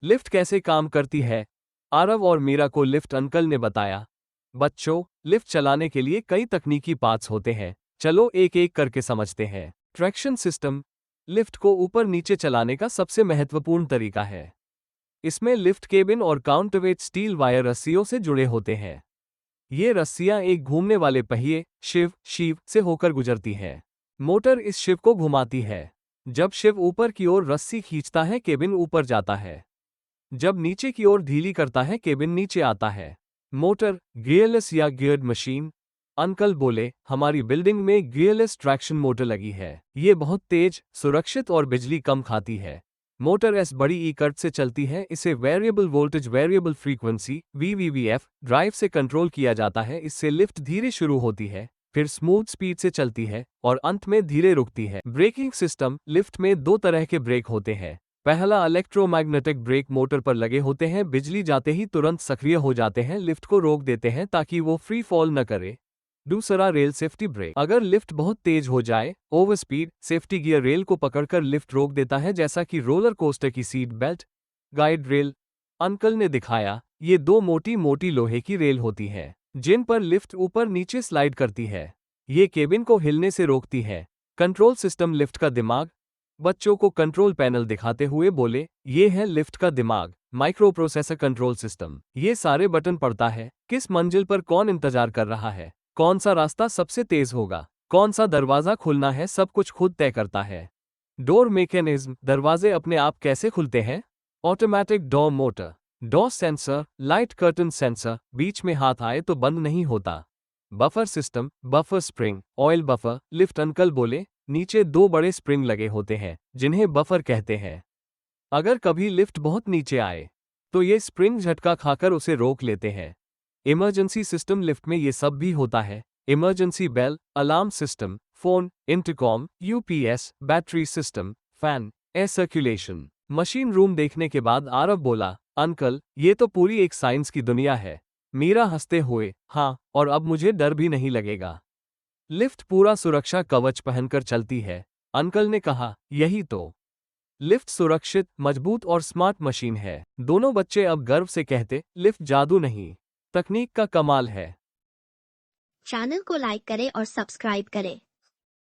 Lift कैसे काम करती है? आरव और मीरा को लिफ्ट अंकल ने बताया। बच्चों, लिफ्ट चलाने के लिए कई तकनीकी पार्ट्स होते हैं। चलो एक एक करके समझते हैं। ट्रैक्शन सिस्टम लिफ्ट को ऊपर नीचे चलाने का सबसे महत्वपूर्ण तरीका है। इसमें लिफ्ट केबिन और काउंटरवेट स्टील वायर रस्सियों से जुड़े होते हैं। ये रस्सियां एक घूमने वाले पहिए शिव से होकर गुजरती हैं। मोटर इस शिव को घुमाती है। जब शिव ऊपर की ओर रस्सी खींचता है, केबिन ऊपर जाता है। जब नीचे की ओर ढीली करता है, केबिन नीचे आता है। मोटर गियरलेस या गियर्ड मशीन। अंकल बोले, हमारी बिल्डिंग में गियरलेस ट्रैक्शन मोटर लगी है। ये बहुत तेज, सुरक्षित और बिजली कम खाती है। मोटर एस बड़ी ई कर्ट से चलती है। इसे variable voltage variable frequency VVVF drive से कंट्रोल किया जाता है। इससे लिफ्ट धीरे शुरू होती है, फिर स्मूथ स्पीड से चलती है और अंत में धीरे रुकती है। ब्रेकिंग सिस्टम लिफ्ट में दो तरह के ब्रेक होते हैं। पहला इलेक्ट्रोमैग्नेटिक ब्रेक मोटर पर लगे होते हैं। बिजली जाते ही तुरंत सक्रिय हो जाते हैं, लिफ्ट को रोक देते हैं ताकि वो फ्री फॉल न करे। दूसरा रेल सेफ्टी ब्रेक। अगर लिफ्ट बहुत तेज हो जाए, over speed, safety gear rail को पकड़कर लिफ्ट रोक देता है, जैसा कि रोलर कोस्टर की seat belt guide rail. Uncle ने दिखाया, ये दो मोटी मोटी लोहे की रेल होती है जिन पर लिफ्ट ऊपर नीचे स्लाइड करती है। ये केबिन को हिलने से रोकती है। कंट्रोल सिस्टम लिफ्ट का दिमाग। बच्चों को कंट्रोल पैनल दिखाते हुए बोले, ये है लिफ्ट का दिमाग, माइक्रो प्रोसेसर कंट्रोल सिस्टम। ये सारे बटन पड़ता है, किस मंजिल पर कौन इंतजार कर रहा है, कौन सा रास्ता सबसे तेज होगा, कौन सा दरवाजा खुलना है, सब कुछ खुद तय करता है। डोर मैकेनिज्म दरवाजे अपने आप कैसे खुलते हैं? Automatic door motor, door sensor, light curtain sensor, बीच में हाथ आए तो बंद नहीं होता। Buffer system, buffer spring, oil buffer. Lift uncle बोले, नीचे दो बड़े स्प्रिंग लगे होते हैं जिन्हें बफर कहते हैं। अगर कभी लिफ्ट बहुत नीचे आए तो ये स्प्रिंग झटका खाकर उसे रोक लेते हैं। इमरजेंसी सिस्टम लिफ्ट में ये सब भी होता है। Emergency bell, alarm system, phone, intercom, UPS, battery system, fan, air circulation. Machine room देखने के बाद आरव बोला, अंकल, ये तो पूरी एक साइंस की दुनिया है। मीरा हंसते हुए, हाँ, और अब मुझे डर भी नहीं लगेगा। लिफ्ट पूरा सुरक्षा कवच पहनकर चलती है। अंकल ने कहा, यही तो लिफ्ट सुरक्षित, मजबूत और स्मार्ट मशीन है। दोनों बच्चे अब गर्व से कहते, लिफ्ट जादू नहीं, तकनीक का कमाल है। चैनल को लाइक करें और सब्सक्राइब करें।